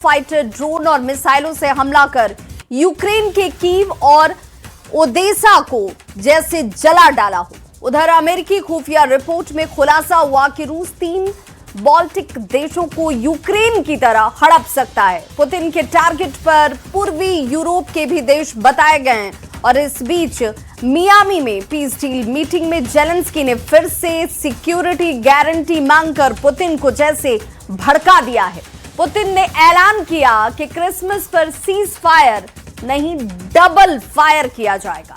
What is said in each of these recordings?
Fighter drone और मिसाइलों से हमला कर यूक्रेन के कीव और ओदेसा को जैसे जला डाला हो। उधर अमेरिकी खुफिया रिपोर्ट में खुलासा हुआ कि रूस 3 बाल्टिक देशों को यूक्रेन की तरह हड़प सकता है। पुतिन के टारगेट पर पूर्वी यूरोप के भी देश बताए गए हैं। और इस बीच मियामी में पीस डील मीटिंग में जेलेंस्की ने फिर से सिक्योरिटी गारंटी मांगकर पुतिन को जैसे भड़का दिया है। पुतिन ने ऐलान किया कि क्रिसमस पर सीज फायर नहीं डबल फायर किया जाएगा।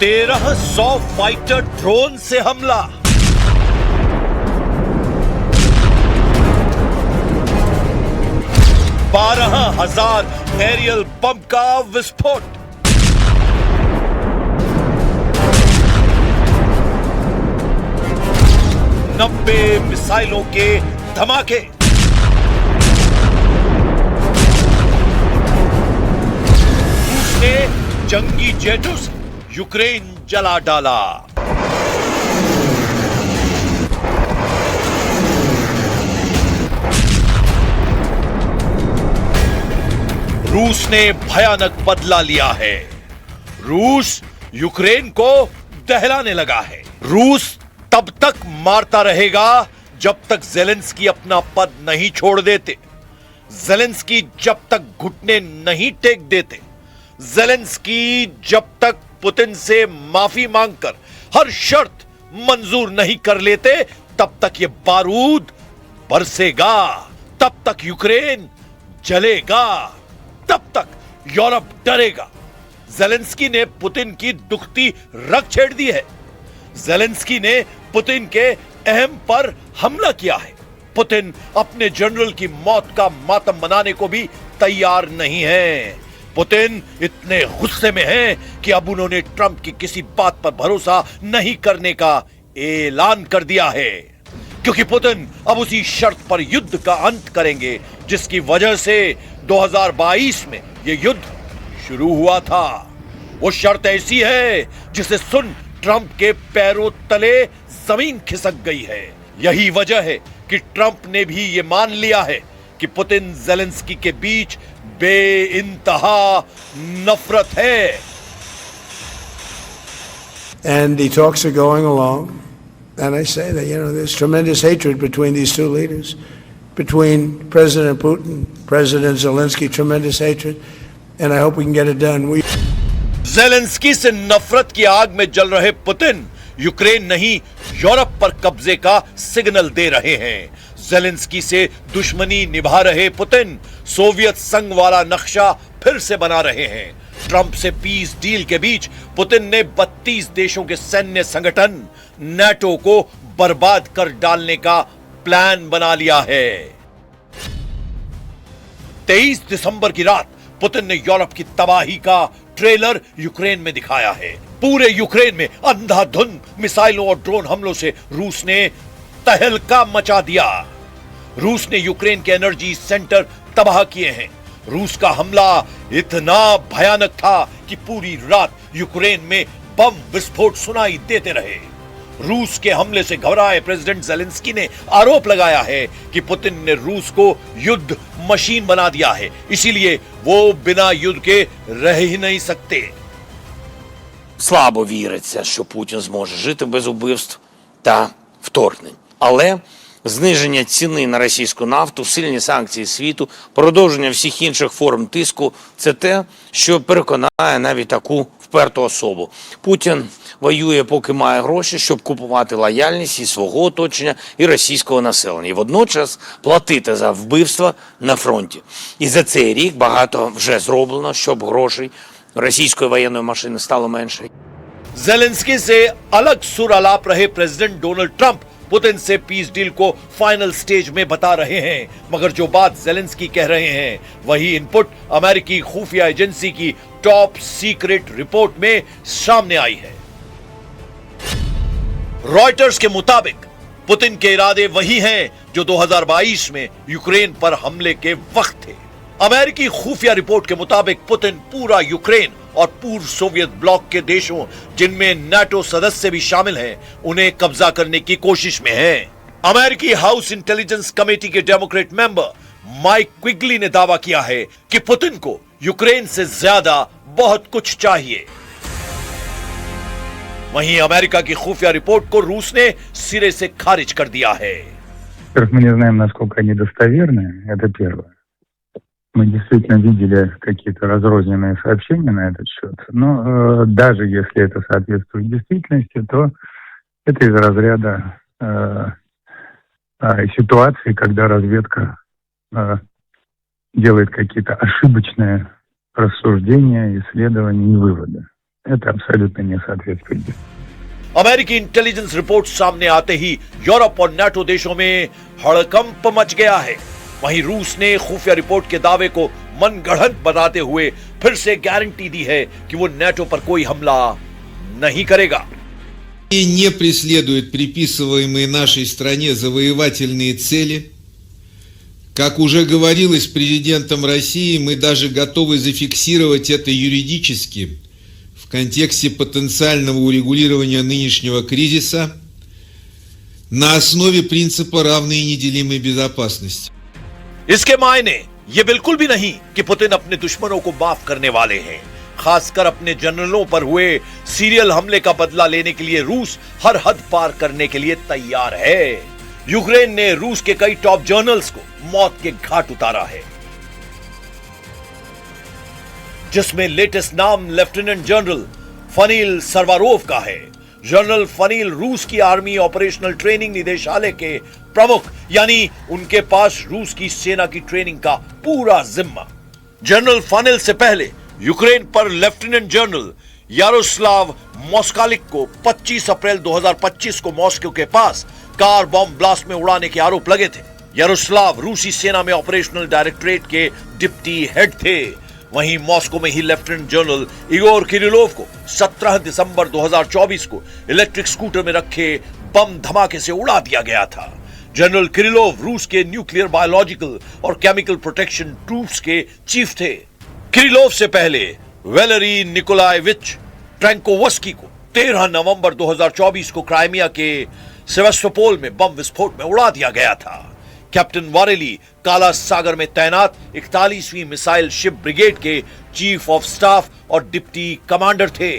तेरह 100 फाइटर ड्रोन से हमला। बारह 12,000 एरियल बम का विस्फोट। नब्बे मिसाइलों के धमाके। रूस ने जंगी जेटों से यूक्रेन जला डाला। रूस ने भयानक बदला लिया है। रूस यूक्रेन को दहलाने लगा है। रूस तब तक मारता रहेगा जब तक जेलेंस्की अपना पद नहीं छोड़ देते, जेलेंस्की जब तक घुटने नहीं टेक देते, जेलेंस्की जब तक पुतिन से माफी मांगकर हर शर्त मंजूर नहीं कर लेते, तब तक यह बारूद बरसेगा, तब तक यूक्रेन जलेगा, तब तक यूरोप डरेगा। जेलेंस्की ने पुतिन की दुखती रग छेड़ दी है। जेलेंस्की ने पुतिन के अहम पर हमला किया है। पुतिन अपने जनरल की मौत का मातम मनाने को भी तैयार नहीं है। पुतिन इतने गुस्से में हैं कि अब उन्होंने ट्रंप की किसी बात पर भरोसा नहीं करने का ऐलान कर दिया है, क्योंकि पुतिन अब उसी शर्त पर युद्ध का अंत करेंगे जिसकी वजह से 2022 में यह युद्ध शुरू हुआ था। वो शर्त ऐसी है जिसे सुन ट्रंप के पैरों तले जमीन खिसक गई है। यही वजह है कि ट्रंप ने भी यह मान लिया है कि पुतिन जेलेंस्की के बीच बेइंतहा नफरत है। And the talks are going along, and I say that there's tremendous hatred between these two leaders, between President Putin, President Zelensky, tremendous hatred, and I hope we can get it done. Zelensky से नफरत की आग में जल रहे Putin Ukraine नहीं Europe पर कब्जे का सिग्नल दे रहे हैं। जेलेंस्की से दुश्मनी निभा रहे पुतिन सोवियत संघ वाला नक्शा फिर से बना रहे हैं। ट्रंप से पीस डील के बीच पुतिन ने 32 देशों के सैन्य संगठन नाटो को बर्बाद कर डालने का प्लान बना लिया है। 23 दिसंबर की रात पुतिन ने यूरोप की तबाही का ट्रेलर यूक्रेन में दिखाया है। पूरे यूक्रेन में अंधाधुंध मिसाइलों और ड्रोन हमलों से रूस ने तहलका मचा दिया। रूस ने यूक्रेन के एनर्जी सेंटर तबाह किए हैं। रूस का हमला इतना भयानक था कि पूरी रात यूक्रेन में बम विस्फोट सुनाई देते रहे। रूस के हमले से घबराए प्रेसिडेंट जेलेंस्की ने आरोप लगाया है कि पुतिन ने रूस को युद्ध मशीन बना दिया है, इसीलिए वो बिना युद्ध के रह ही नहीं सकते। Слабо віриться, що Путін зможе жити без убивств та вторгнень. Але зниження ціни на російську нафту, сильні санкції світу, продовження всіх інших форм тиску – це те, що переконає навіть таку вперту особу. Путін воює, поки має гроші, щоб купувати лояльність і свого оточення, і російського населення. І водночас платити за вбивства на фронті. І за цей рік багато вже зроблено, щоб грошей російської воєнної машини стало менше. जेलेंस्की से अलग सुर आलाप रहे प्रेसिडेंट डोनाल्ड ट्रंप पुतिन से पीस डील को फाइनल स्टेज में बता रहे हैं, मगर जो बात जेलेंस्की कह रहे हैं वही इनपुट अमेरिकी खुफिया एजेंसी की टॉप सीक्रेट रिपोर्ट में सामने आई है। रॉयटर्स के मुताबिक पुतिन के इरादे वही हैं जो 2022 में यूक्रेन पर हमले के वक्त थे। अमेरिकी खुफिया रिपोर्ट के मुताबिक पुतिन पूरा यूक्रेन और पूर्व सोवियत ब्लॉक के देशों, जिनमें नाटो सदस्य भी शामिल हैं, उन्हें कब्जा करने की कोशिश में है। अमेरिकी हाउस इंटेलिजेंस कमेटी के डेमोक्रेट मेंबर माइक क्विगली ने दावा किया है कि पुतिन को यूक्रेन से ज्यादा बहुत कुछ चाहिए। वहीं अमेरिका की खुफिया रिपोर्ट को रूस ने सिरे से खारिज कर दिया है। Мы не знаем, насколько они достоверны, это первое. Мы действительно видели какие-то разрозненные сообщения на этот счет, но даже если это соответствует действительности, то это из разряда ситуации, когда разведка делает какие-то ошибочные рассуждения, исследования и выводы. Это абсолютно не соответствует действительности. अमेरिकी इंटेलिजेंस रिपोर्ट सामने आते ही यूरोप और नाटो देशों में हड़कंप मच गया है। वहीं रूस ने खुफिया रिपोर्ट के दावे को मनगढ़ंत बताते हुए फिर से गारंटी दी है कि वो नाटो पर कोई हमला नहीं करेगा। И не преследует приписываемые нашей стране завоевательные цели. Как уже говорилось президентом России, мы даже готовы зафиксировать это юридически в контексте потенциального урегулирования нынешнего кризиса на основе принципа равной и неделимой безопасности. इसके मायने ये बिल्कुल भी नहीं कि पुतिन अपने दुश्मनों को माफ करने वाले हैं। खासकर अपने जनरलों पर हुए सीरियल हमले का बदला लेने के लिए रूस हर हद पार करने के लिए तैयार है। यूक्रेन ने रूस के कई टॉप जनरल्स को मौत के घाट उतारा है, जिसमें लेटेस्ट नाम लेफ्टिनेंट जनरल फनील सरवारोव का है। जनरल फनील रूस की आर्मी ऑपरेशनल ट्रेनिंग निदेशालय के प्रमुख, यानी उनके पास रूस की सेना की ट्रेनिंग का पूरा जिम्मा। जनरल फनील से पहले यूक्रेन पर लेफ्टिनेंट जनरल यारोस्लाव मोस्कालिक को 25 अप्रैल 2025 को मॉस्को के पास कार बॉम्ब ब्लास्ट में उड़ाने के आरोप लगे थे। यारोस्लाव रूसी सेना में ऑपरेशनल डायरेक्टरेट के डिप्टी हेड थे। वहीं मॉस्को में ही लेफ्टिनेंट जनरल इगोर किरिलोव को 17 दिसंबर 2024 को इलेक्ट्रिक स्कूटर में रखे बम धमाके से उड़ा दिया गया था। जनरल किरिलोव रूस के न्यूक्लियर, बायोलॉजिकल और केमिकल प्रोटेक्शन ट्रूप्स के चीफ थे। किरिलोव से पहले वैलेरी निकोलाएविच ट्रैंकोवस्की को 13 नवंबर 2024 को क्राइमिया के सेवास्तोपोल में बम विस्फोट में उड़ा दिया गया था। कैप्टन वारेली काला सागर में तैनात 41वीं मिसाइल शिप ब्रिगेड के चीफ ऑफ स्टाफ और डिप्टी कमांडर थे।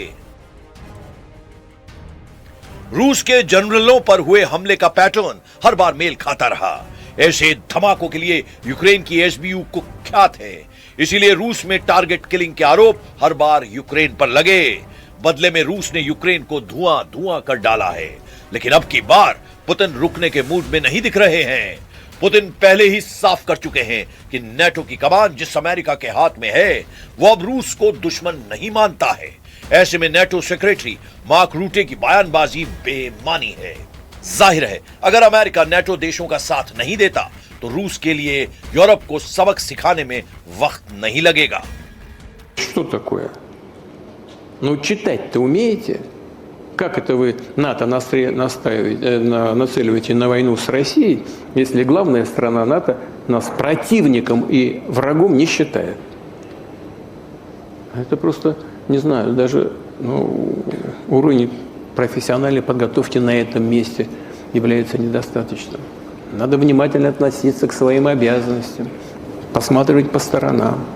रूस के जनरलों पर हुए हमले का पैटर्न हर बार मेल खाता रहा। ऐसे धमाकों के लिए यूक्रेन की एसबीयू कुख्यात है। इसीलिए रूस में टारगेट किलिंग के आरोप हर बार यूक्रेन पर लगे। बदले में रूस ने यूक्रेन को धुआं धुआं कर डाला है। लेकिन अब की बार पुतिन रुकने के मूड में नहीं दिख रहे हैं। पुतिन पहले ही साफ कर चुके हैं कि नाटो की कमान जिस अमेरिका के हाथ में है, वो अब रूस को दुश्मन नहीं मानता है। ऐसे में नाटो सेक्रेटरी मार्क रूटे की बयानबाजी बेमानी है। जाहिर है, अगर अमेरिका नाटो देशों का साथ नहीं देता तो रूस के लिए यूरोप को सबक सिखाने में वक्त नहीं लगेगा। Что такое? Ну, читать-то умеете? Как это вы НАТО нацеливаете на войну с Россией, если главная страна НАТО нас противником и врагом не считает? Это просто, не знаю, даже уровень профессиональной подготовки на этом месте является недостаточным. Надо внимательно относиться к своим обязанностям, посматривать по сторонам.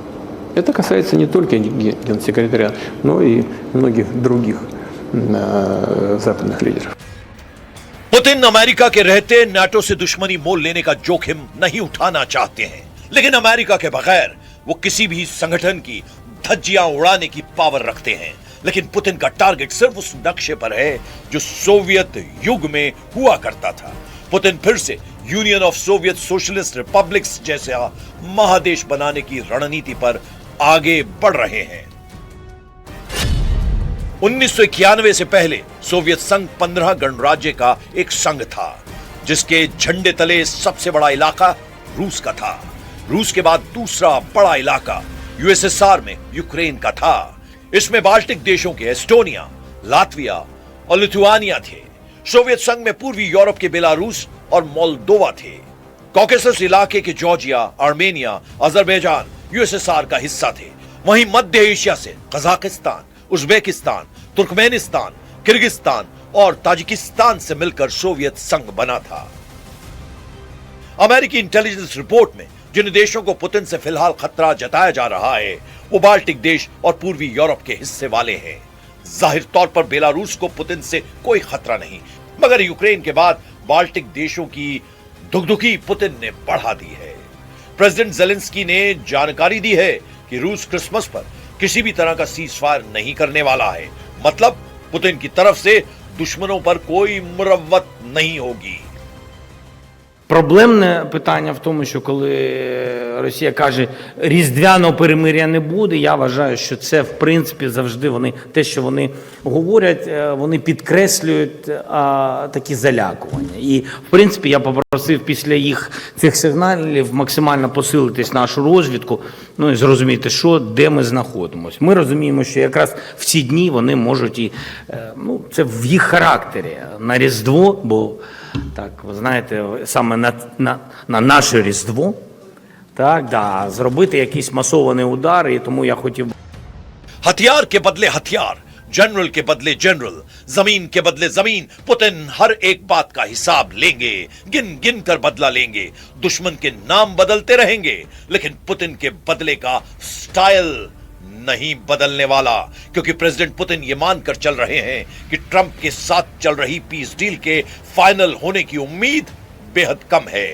Это касается не только генсекретаря, но и многих других западных лидеров. पुतिन अमेरिका के रहते नाटो से दुश्मनी मोल लेने का जोखिम नहीं उठाना चाहते हैं, लेकिन अमेरिका के बगैर वो किसी भी संगठन की धज्जियां उड़ाने की पावर रखते हैं। लेकिन पुतिन का टारगेट सिर्फ उस नक्शे पर है जो सोवियत युग में हुआ करता था। पुतिन फिर से union of Soviet socialist republics जैसा महादेश बनाने की रणनीति पर आगे बढ़ रहे हैं। 1991 से पहले सोवियत संघ 15 गणराज्य का एक संघ था, जिसके झंडे तले सबसे बड़ा इलाका रूस का था। रूस के बाद दूसरा बड़ा इलाका यूएसएसआर में यूक्रेन का था। इसमें बाल्टिक देशों के एस्टोनिया, लातविया और लिथुआनिया थे। सोवियत संघ में पूर्वी यूरोप के बेलारूस और मोल्दोवा थे। कॉकेसस इलाके के जॉर्जिया, आर्मेनिया, अजरबैजान यूएसएसआर का हिस्सा थे। वहीं मध्य एशिया से कजाकिस्तान, उज्बेकिस्तान, तुर्कमेनिस्तान, किर्गिस्तान और ताजिकिस्तान से मिलकर सोवियत संघ बना था। अमेरिकी इंटेलिजेंस रिपोर्ट में जिन देशों को पुतिन से फिलहाल खतरा जताया जा रहा है वो बाल्टिक देश और पूर्वी यूरोप के हिस्से वाले हैं। जाहिर तौर पर बेलारूस को पुतिन से कोई खतरा नहीं, मगर यूक्रेन के बाद बाल्टिक देशों की दुगदुगी पुतिन ने बढ़ा दी है। प्रेसिडेंट जेलेंस्की ने जानकारी दी है कि रूस क्रिसमस पर किसी भी तरह का सीजफायर नहीं करने वाला है। मतलब पुतिन की तरफ से दुश्मनों पर कोई मुरव्वत नहीं होगी। Проблемне питання в тому, що коли Росія каже, різдвяного перемир'я не буде, я вважаю, що це, в принципі, завжди вони, те, що вони говорять, вони підкреслюють такі залякування. І, в принципі, я попросив після їх цих сигналів максимально посилитись нашу розвідку, ну і зрозуміти, що, де ми знаходимося. Ми розуміємо, що якраз в ці дні вони можуть і, ну, це в їх характері, на Різдво, бо так, ви знаєте, саме на наше Різдво, так, да, зробити якийсь масований удар, і тому я хотів... हथियार के बदले हथियार, जनरल के बदले जनरल, जमीन के बदले जमीन, पुतिन हर एक बात का हिसाब लेंगे, गिन गिन कर बदला लेंगे। दुश्मन के नाम बदलते रहेंगे, लेकिन पुतिन के बदले का स्टाइल नहीं बदलने वाला, क्योंकि प्रेसिडेंट पुतिन ये मानकर चल रहे हैं कि ट्रंप के साथ चल रही पीस डील के फाइनल होने की उम्मीद बेहद कम है।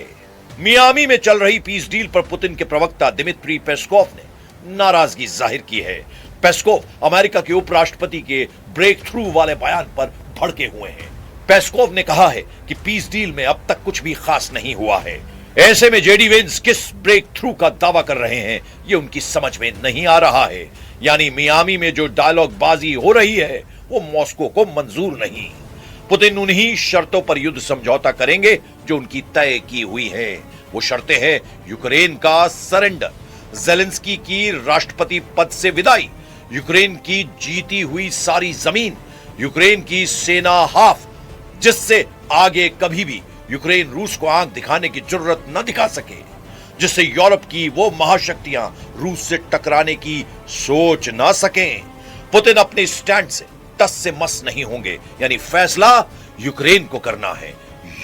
मियामी में चल रही पीस डील पर पुतिन के प्रवक्ता दिमित्री पेस्कोव ने नाराजगी जाहिर की है। पेस्कोव अमेरिका के उपराष्ट्रपति के ब्रेक थ्रू वाले बयान पर भड़के हुए हैं। पेस्कोव ने कहा है कि पीस डील में अब तक कुछ भी खास नहीं हुआ है। ऐसे में जेडी वेंस किस ब्रेक थ्रू का दावा कर रहे हैं ये उनकी समझ में नहीं आ रहा है। यानी मियामी में जो डायलॉग बाजी हो रही है वो मॉस्को को मंजूर नहीं। पुतिन उन्हीं शर्तों पर युद्ध समझौता करेंगे जो उनकी तय की हुई है। वो शर्तें हैं यूक्रेन का सरेंडर, जेलेंस्की की राष्ट्रपति पद से विदाई, यूक्रेन की जीती हुई सारी जमीन, यूक्रेन की सेना हाफ, जिससे आगे कभी भी यूक्रेन रूस को आंख दिखाने की जरूरत न दिखा सके, जिससे यूरोप की वो महाशक्तियां रूस से टकराने की सोच ना सकें। पुतिन अपने स्टैंड से टस से मस नहीं होंगे। यानी फैसला यूक्रेन को करना है,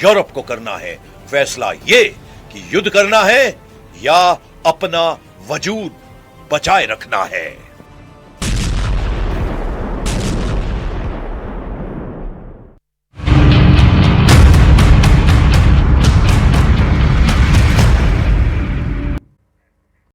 यूरोप को करना है। फैसला ये कि युद्ध करना है या अपना वजूद बचाए रखना है।